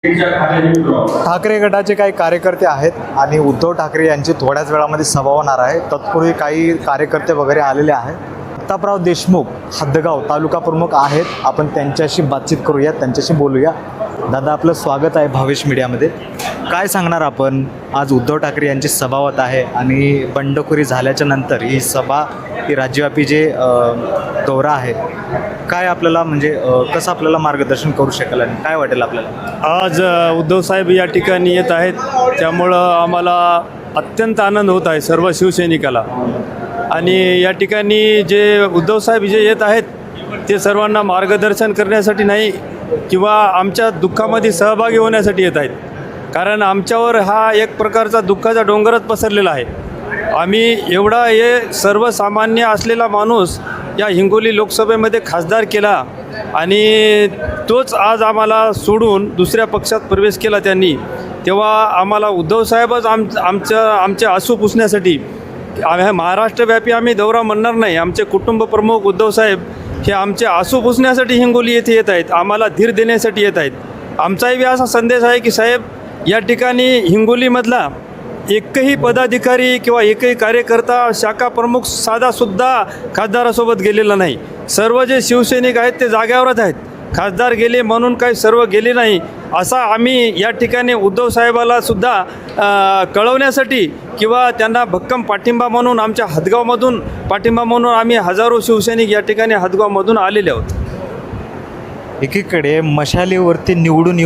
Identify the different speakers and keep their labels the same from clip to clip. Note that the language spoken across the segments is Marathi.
Speaker 1: ठाकरे गटाचे काही कार्यकर्ते आहेत आणि उद्धव ठाकरे यांची थोड्याच वेळामध्ये सभा होणार आहे. तत्पूर्वी काही कार्यकर्ते वगैरे आलेले आहेत. प्रतापराव देशमुख हदगाव तालुका प्रमुख आहेत. आपण त्यांच्याशी बातचीत करूया, त्यांच्याशी बोलूया. दादा, आपलं स्वागत आहे भावेश मीडियामध्ये. काय सांगणार आपण? आज उद्धव ठाकरे यांची सभा होत आहे आणि बंडखोरी झाल्याच्या नंतर ही सभा, ही राज्यव्यापी जे दौरा आहे, काय आपल्याला म्हणजे कसं आपल्याला मार्गदर्शन करू शकेल आणि काय वाटेल आपल्याला?
Speaker 2: आज उद्धव साहेब या ठिकाणी येत आहेत, त्यामुळं आम्हाला अत्यंत आनंद होत आहे सर्व शिवसैनिकाला. आणि या ठिकाणी जे उद्धव साहेब जे येत आहेत ते सर्वांना मार्गदर्शन करण्यासाठी नाही किंवा आमच्या दुःखामध्ये सहभागी होण्यासाठी येत आहेत. कारण आमच्यावर हा एक प्रकारचा दुःखाचा डोंगरच पसरलेला आहे. आम्ही एवढा हे सर्वसामान्य असलेला माणूस या हिंगोली लोकसभेमध्ये खासदार केला आणि तोच आज आम्हाला सोडून दुसऱ्या पक्षात प्रवेश केला त्यांनी. तेव्हा आम्हाला उद्धव साहेबच आमचे आसू पुसण्यासाठी महाराष्ट्रव्यापी आम्ही दौरा म्हणणार नाही. आमचे कुटुंब प्रमुख उद्धव साहेब हे आमचे आसू पुसण्यासाठी हिंगोली येथे येत आहेत, आम्हाला धीर देण्यासाठी येत आहेत. आमचाही असा संदेश आहे की साहेब, या ठिकाणी हिंगोलीमधला एकही पदाधिकारी किंवा एकही कार्यकर्ता, शाखा प्रमुख साधासुद्धा खासदारासोबत गेलेला नाही. सर्व जे शिवसैनिक आहेत ते जाग्यावरच आहेत. खासदार गेले म्हणून काही सर्व गेले नाही, असा आम्ही या ठिकाणी उद्धव साहेबाला सुद्धा कळवण्यासाठी किंवा त्यांना भक्कम पाठिंबा म्हणून आमच्या हदगावमधून पाठिंबा म्हणून आम्ही हजारो शिवसैनिक या ठिकाणी हदगावमधून आलेले आहोत.
Speaker 1: एकीकडे मशालीवरती निवडून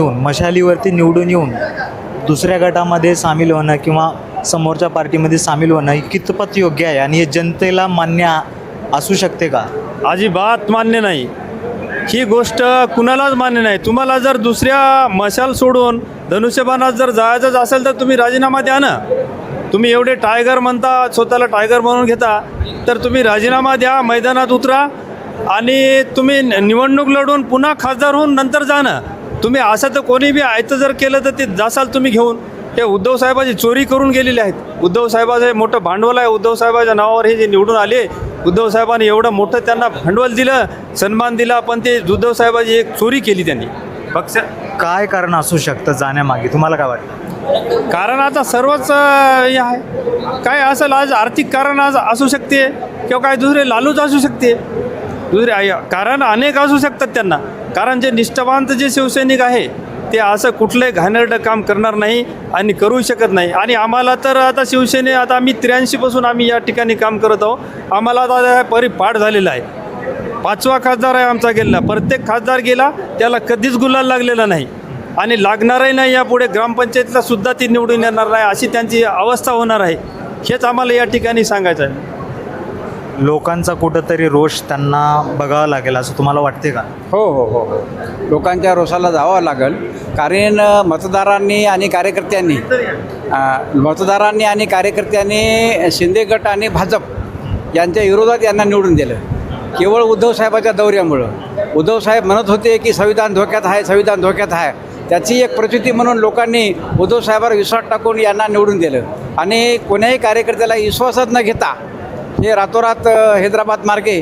Speaker 1: येऊन दुसऱ्या गटामध्ये सामील होणं किंवा समोरच्या पार्टीमध्ये सामील होणं ही कितपत योग्य आहे आणि हे जनतेला मान्य असू शकते का?
Speaker 2: अजिबात मान्य नाही. ही गोष्ट कुणालाच मान्य नाही. तुम्हाला जर दुसऱ्या मशाल सोडून धनुष्यबाणात जर जायचंच असेल तर तुम्ही राजीनामा द्या ना. तुम्ही एवढे टायगर म्हणता, स्वतःला टायगर म्हणून घेता, तर तुम्ही राजीनामा द्या, मैदानात उतरा आणि तुम्ही निवडणूक लढून पुन्हा खासदार होऊन नंतर जा ना. तुम्ही असं तर कोणी बी आयतं जर केलं तर ते जासाल तुम्ही घेऊन. हे उद्धव साहेबाची चोरी करून गेलेले आहेत. उद्धव साहेबाचं हे मोठं भांडवल आहे. उद्धव साहेबाच्या नावावर हे जे निवडून आले, उद्धव साहेबांनी एवढं मोठं त्यांना भांडवल दिलं, सन्मान दिला, पण ते उद्धव साहेबाची एक चोरी केली त्यांनी. पक्ष
Speaker 1: काय कारण असू शकतं जाण्यामागे, तुम्हाला काय वाटतं?
Speaker 2: कारण आता सर्वच हे आहे. काय असेल, आज आर्थिक कारण आज असू शकते किंवा काय दुसरे लालूच असू शकते, दुसरे कारण अनेक असू शकतात त्यांना. कारण जे निष्ठावंत जे शिवसैनिक आहे ते असं कुठलंही घाणेरडं काम करणार नाही आणि करू शकत नाही. आणि आम्हाला तर आता शिवसेने, आता आम्ही 83पासून आम्ही या ठिकाणी काम करत आहोत. आम्हाला आता परिपाठ झालेला आहे. 5वा खासदार आहे आमचा गेलेला. प्रत्येक खासदार गेला त्याला कधीच गुलाल लागलेला नाही आणि लागणारही नाही. यापुढे ग्रामपंचायतीला सुद्धा ती निवडून येणार नाही, अशी त्यांची अवस्था होणार आहे. हेच आम्हाला या ठिकाणी सांगायचं आहे.
Speaker 1: लोकांचा कुठंतरी रोष त्यांना बघावा लागेल असं तुम्हाला वाटते का?
Speaker 3: हो हो हो हो लोकांच्या रोषाला जावं लागेल. कारण मतदारांनी आणि कार्यकर्त्यांनी शिंदे गट आणि भाजप यांच्या विरोधात यांना निवडून दिलं. केवळ उद्धव साहेबाच्या दौऱ्यामुळं. उद्धव साहेब म्हणत होते की संविधान धोक्यात आहे. त्याची एक प्रचिती म्हणून लोकांनी उद्धव साहेबांवर विश्वास टाकून यांना निवडून दिलं आणि कोण्याही कार्यकर्त्याला विश्वासात न घेता हे रातोरात हैदराबाद मार्गे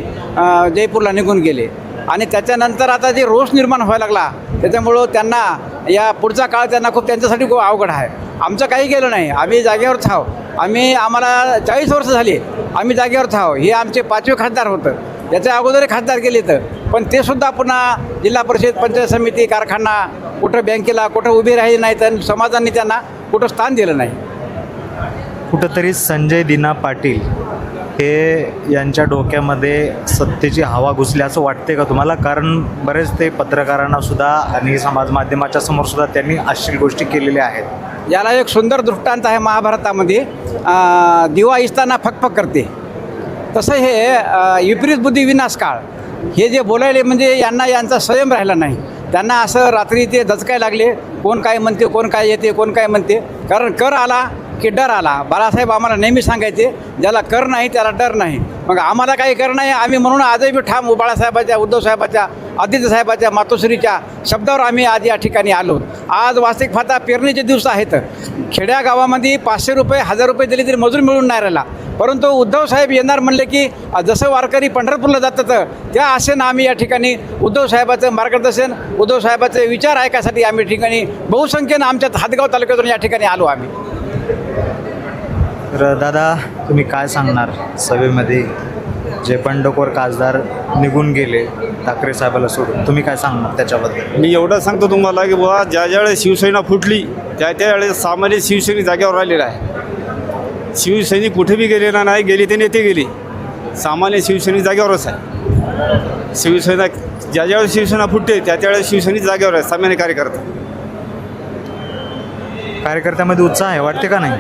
Speaker 3: जयपूरला निघून गेले. आणि त्याच्यानंतर आता जे रोष निर्माण व्हायला लागला, त्याच्यामुळं त्यांना या पुढचा काळ त्यांना त्यांच्यासाठी खूप अवघड आहे. आमचं काही गेलं नाही. आम्ही जागेवरच आहो. आम्हाला 40 वर्ष झाली आम्ही जागेवरच आहो. हे आमचे 5वे खासदार होतं. त्याच्या अगोदरही खासदार गेले तर, पण ते सुद्धा पुन्हा जिल्हा परिषद, पंचायत समिती, कारखाना, कुठं बँकेला कुठं उभे राहिले नाहीत आणि समाजाने त्यांना कुठं स्थान दिलं नाही.
Speaker 1: कुठंतरी संजय दिना पाटील हे यांच्या डोक्यामध्ये सत्तेची हवा घुसली असं वाटते का तुम्हाला? कारण बरेच ते पत्रकारांना सुद्धा आणि समाज माध्यमाच्या समोर सुद्धा त्यांनी अशी गोष्टी केलेल्या आहेत.
Speaker 3: याला एक सुंदर दृष्टांत आहे महाभारतामध्ये. दिवा इस्ताना फकफक करते, तसं हे विपरीत बुद्धी विनाश काळ. हे जे बोलायले म्हणजे यांचा संयम राहिला नाही. त्यांना असं रात्री ते दचकाय लागले, कोण काय म्हणते, कोण काय येते, कोण काय म्हणते. कारण कर आला की डर आला. बाळासाहेब आम्हाला नेहमी सांगायचे, ज्याला कर नाही त्याला डर नाही. मग आम्हाला काही कर नाही आम्ही म्हणून आजही बी ठाम बाळासाहेबाच्या, उद्धव साहेबाच्या, आदित्य साहेबाच्या, मातोश्रीच्या शब्दावर आम्ही आज या ठिकाणी आलो. आज वार्षिक फाता पेरणीचे दिवस आहेत. खेड्या गावामध्ये 500 रुपये, 1000 रुपये दिले तरी मजूर मिळून नाही राहिला. परंतु उद्धव साहेब येणार म्हणले की जसं वारकरी पंढरपूरला जातात त्या आशेनं आम्ही या ठिकाणी उद्धव साहेबाचं मार्गदर्शन, उद्धव साहेबाचे विचार ऐकायसाठी आम्ही ठिकाणी बहुसंख्येनं आमच्या हातगाव तालुक्यातून या ठिकाणी आलो आम्ही.
Speaker 1: तर दादा, तुम्ही काय सांगणार सभेमध्ये जे बंडखोर खासदार निघून गेले ठाकरे साहेबाला सोडून, तुम्ही काय सांगणार त्याच्याबद्दल?
Speaker 4: मी एवढं सांगतो तुम्हाला की बुवा ज्या ज्यावेळेस शिवसेना फुटली त्यावेळेस सामान्य शिवसैनिक जागेवर राहिलेला आहे. शिवसैनिक कुठे बी गेले ना, नाही गेले ते नेते गेले, सामान्य शिवसैनिक जागेवरच आहे. शिवसेना ज्यावेळेस शिवसेना फुटते त्यावेळेस शिवसैनिक जागेवर आहे, सामान्य कार्यकर्ता.
Speaker 1: कार्यकर्त्यामध्ये उत्साह आहे वाटते का नाही?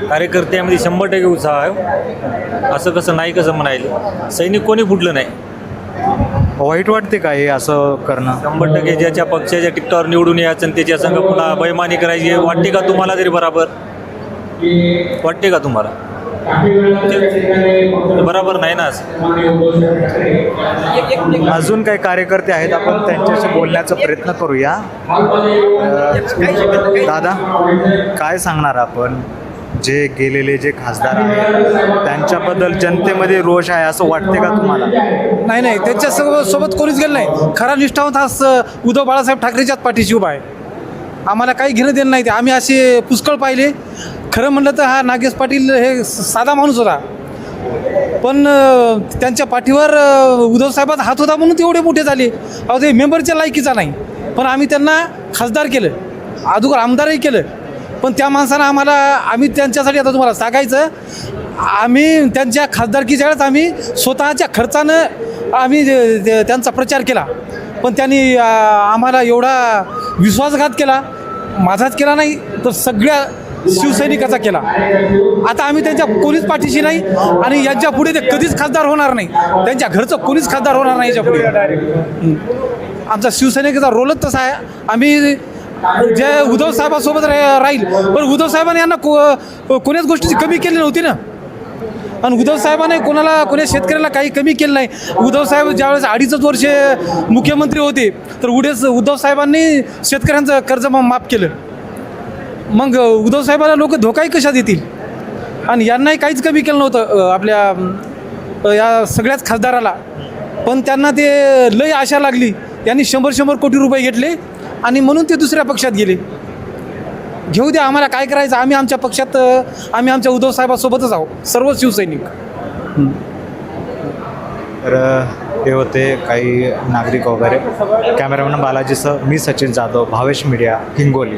Speaker 5: कार्यकर्त्यामध्ये 100% उत्साह आहे. असं कसं नाही, कसं म्हणायला, सैनिक कोणी फुटलं नाही.
Speaker 1: वाईट वाटते का हे असं करणं?
Speaker 5: 100% ज्याच्या पक्षाच्या तिकटावर निवडून यायचं आणि त्याच्या संघ पुन्हा बैमानी करायची, वाटते का तुम्हाला तरी बराबर? वाटते का तुम्हाला? बरोबर नाही ना असं.
Speaker 1: अजून काही कार्यकर्ते आहेत, आपण त्यांच्याशी बोलण्याचा प्रयत्न करूया. दादा, काय सांगणार आपण? जे गेलेले जे खासदार आहेत त्यांच्याबद्दल जनतेमध्ये रोष आहे असं वाटते का तुम्हाला?
Speaker 6: नाही, त्यांच्या सोबत कोणीच गेलं नाही. खरा निष्ठावंत हा उद्धव बाळासाहेब ठाकरेच्याच पाठीशी उभा आहे. आम्हाला काही घेणं देणं नाही. ते आम्ही असे पुष्कळ पाहिले. खरं म्हणलं तर हा नागेश पाटील हे साधा माणूस होता, पण त्यांच्या पाठीवर उद्धव साहेबांचा हात होता म्हणून तेवढे मोठे झाले. अहो, ते मेंबरच्या लायकीचा नाही, पण आम्ही त्यांना खासदार केलं, अगोदर आमदारही केलं. पण त्या माणसानं आम्ही त्यांच्यासाठी आता तुम्हाला सांगायचं, आम्ही त्यांच्या खासदारकीच्या वेळेस आम्ही स्वतःच्या खर्चानं आम्ही त्यांचा प्रचार केला. पण त्यांनी आम्हाला एवढा विश्वासघात केला, माझाच केला नाही तर सगळ्या शिवसैनिकाचा केला. आता आम्ही त्यांच्या कोणीच पाठीशी नाही आणि यांच्या पुढे ते कधीच खासदार होणार नाही. त्यांच्या घरचं कोणीच खासदार होणार नाही याच्या पुढे. आमचा शिवसैनिकाचा रोलच तसा आहे. आम्ही जे उद्धव साहेबांसोबत राहील, पण उद्धव साहेबांनी यांना कोण्याच गोष्टीची कमी केली नव्हती ना. आणि उद्धव साहेबांनी कोण्या शेतकऱ्याला काही कमी केलं नाही. उद्धव साहेब ज्यावेळेस 2.5 वर्ष मुख्यमंत्री होते तर उद्धव साहेबांनी शेतकऱ्यांचं कर्ज माफ केलं. मग उद्धव साहेबांना लोक धोकाही कशा देतील? आणि यांनाही काहीच कमी केलं नव्हतं आपल्या या सगळ्याच खासदाराला. पण त्यांना ते लय आशा लागली. त्यांनी 100 कोटी रुपये घेतले आणि म्हणून ते दुसऱ्या पक्षात गेले. घेऊ द्या, आम्हाला काय करायचं, आम्ही आमच्या पक्षात, आम्ही आमच्या उद्धव साहेबांसोबतच आहोत सर्व शिवसैनिक.
Speaker 1: तर हे होते काही नागरिक वगैरे. कॅमेरामॅन बालाजीसह मी सचिन जाधव, भावेश मीडिया, हिंगोली.